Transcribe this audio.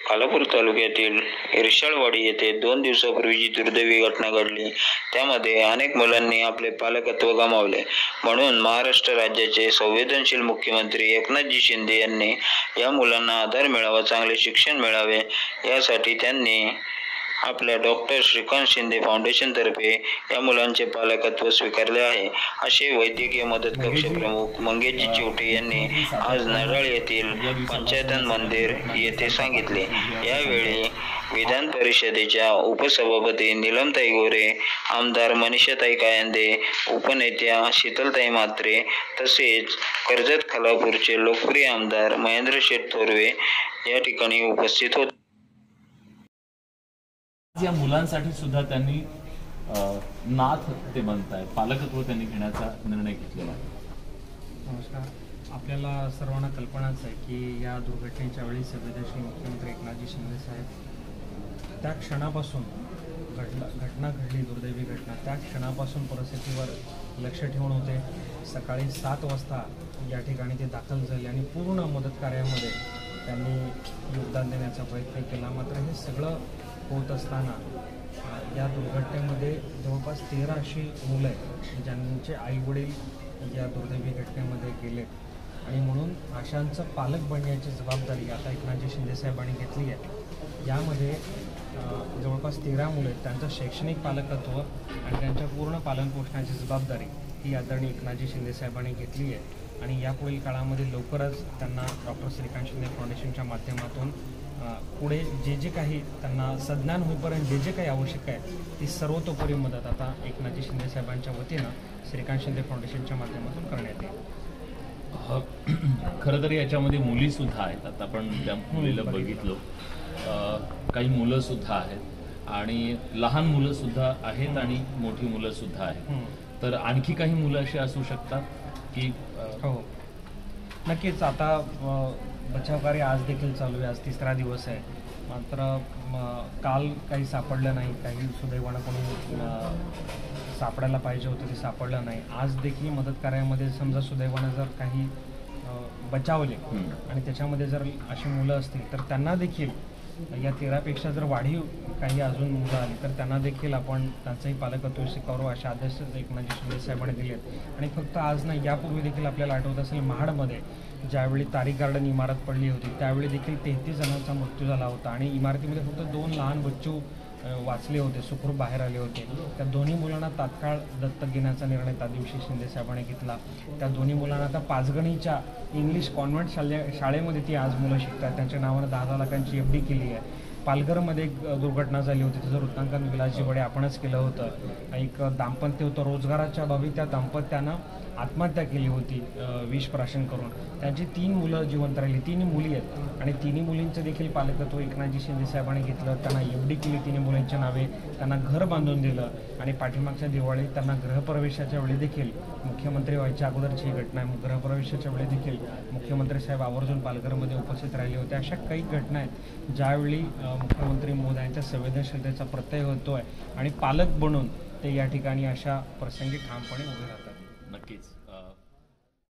खालापूर तालुक्यातील इरशाळवाडी येथे 2 दिवसापूर्वी जी दुर्दैवी घटना घडली त्यामध्ये अनेक मुलांनी आपले पालकत्व गमावले। म्हणून महाराष्ट्र राज्याचे संवेदनशील मुख्यमंत्री एकनाथजी शिंदे यांनी या मुलांना आधार मिळावा, चांगले शिक्षण मिळावे यासाठी त्यांनी आपल्या डॉक्टर श्रीकांत शिंदे फाउंडेशनतर्फे या मुलांचे पालकत्व स्वीकारले आहे, असे वैद्यकीय मदत कक्ष प्रमुख मंगेशजी चिवटे यांनी आज नरळ येथील पंचायतन मंदिर येथे सांगितले। यावेळी विधान परिषदेच्या उपसभापती नीलमताई गोरे, आमदार मनीषाताई कायंदे, उपनेत्या शीतलताई म्हात्रे तसेच कर्जत खालापूरचे लोकप्रिय आमदार महेंद्र शेठ थोरवे या ठिकाणी उपस्थित होते। या मुलांसाठी सुद्धा त्यांनी नाथ ते बनतायत, पालकत्व त्यांनी घेण्याचा निर्णय घेतलेला आहे। नमस्कार, आपल्याला सर्वांना कल्पनाच आहे की या दुर्घटनेच्या वेळी संवेदनशील मुख्यमंत्री एकनाथजी शिंदे साहेब त्या क्षणापासून घटना घडली, दुर्दैवी घटना, त्या क्षणापासून परिस्थितीवर लक्ष ठेवून होते। सकाळी 7 वाजता या ठिकाणी ते दाखल झाले आणि पूर्ण मदत कार्यामध्ये त्यांनी योगदान देण्याचा प्रयत्न केला। मात्र हे सगळं होत असताना या दुर्घटनेमध्ये जवळपास 13 अशी मुलं आहेत ज्यांचे आईवडील या दुर्दैवी घटनेमध्ये गेले आणि म्हणून अशांचं पालक बनण्याची जबाबदारी आता एकनाथजी शिंदे साहेबांनी घेतली आहे। यामध्ये जवळपास 13 मुलं आहेत, त्यांचं शैक्षणिक पालकत्व आणि त्यांच्या पूर्ण पालनपोषणाची जबाबदारी ही आदरणीय एकनाथजी शिंदे साहेबांनी घेतली आहे आणि यापुढील काळामध्ये लवकरच त्यांना डॉक्टर श्रीकांत शिंदे फाउंडेशनच्या माध्यमातून पुढे जे काही त्यांना सज्ञान होईपर्यंत जे काही आवश्यक आहे ती सर्वतोपरी मदत आता एकनाथजी शिंदे साहेबांच्या वतीनं श्रीकांत शिंदे फाउंडेशनच्या माध्यमातून करण्यात येईल। खरं तर याच्यामध्ये मुलीसुद्धा आहेत, आता आपण त्या मुलीला बघितलो, काही मुलंसुद्धा आहेत आणि लहान मुलंसुद्धा आहेत आणि मोठी मुलंसुद्धा आहेत। तर आणखी काही मुलं अशी असू शकतात की हो नक्कीच। आता बचाव कार्य आज देखील चालू आहे, आज 3रा दिवस आहे। मात्र काल काही सापडलं नाही, काही सुदैवानं कोणी सापडायला पाहिजे होतं ते सापडलं नाही। आज देखील मदत कार्यामध्ये समजा सुदैवानं जर काही बचावले आणि त्याच्यामध्ये जर अशी मुलं असतील तर त्यांना देखील या 13पेक्षा जर वाढीव काही अजून मुलं आली तर त्यांना देखील आपण त्यांचंही पालकत्व स्वीकारू अशा आदेश एकनाथजी शिंदे साहेबांनी दिलेत। आणि फक्त आज नाही, यापूर्वी देखील आपल्याला आठवत असेल महाडमध्ये ज्यावेळी तारीख गार्डन इमारत पडली होती त्यावेळी देखील 33 जणांचा मृत्यू झाला होता आणि इमारतीमध्ये फक्त 2 लहान बच्चू वाचले होते, सुखरूप बाहेर आले होते। त्या दोन्ही मुलांना तात्काळ दत्तक घेण्याचा निर्णय त्या दिवशी शिंदे साहेबांनी घेतला। त्या दोन्ही मुलांना आता पाचगणीच्या इंग्लिश कॉन्व्हेंट शाळेमध्ये ती आज मुलं शिकतात। त्यांच्या नावानं 10 लाखांची FD केली आहे। पालघरमध्ये एक दुर्घटना झाली होती, त्याचं वृत्तांकन विलासजी वडे आपणच केलं होतं। एक दाम्पत्य होतं, रोजगाराच्या बाबी त्या दाम्पत्यानं आत्महत्या केली होती विष प्राशन करून। त्यांची 3 मुलं जिवंत राहिली, 3 मुली आहेत आणि 3 मुलींचं देखील पालकत्व एकनाथजी शिंदे साहेबांनी घेतलं। त्यांना FD केली 3 मुलांच्या नावे, त्यांना घर बांधून दिलं आणि पाठीमागच्या दिवाळीत त्यांना गृहप्रवेशाच्या वेळी देखील, मुख्यमंत्री व्हायच्या अगोदरची घटना आहे, गृहप्रवेशाच्या वेळी देखील मुख्यमंत्री साहेब आवर्जून पालघरमध्ये उपस्थित राहिले होते। अशा काही घटना आहेत ज्यावेळी मुख्यमंत्री महोदयांच्या संवेदनशीलतेचा प्रत्यय होतो आहे आणि पालक बनून ते या ठिकाणी अशा प्रसंगी ठामपणे उभे राहतात। नक्कीच।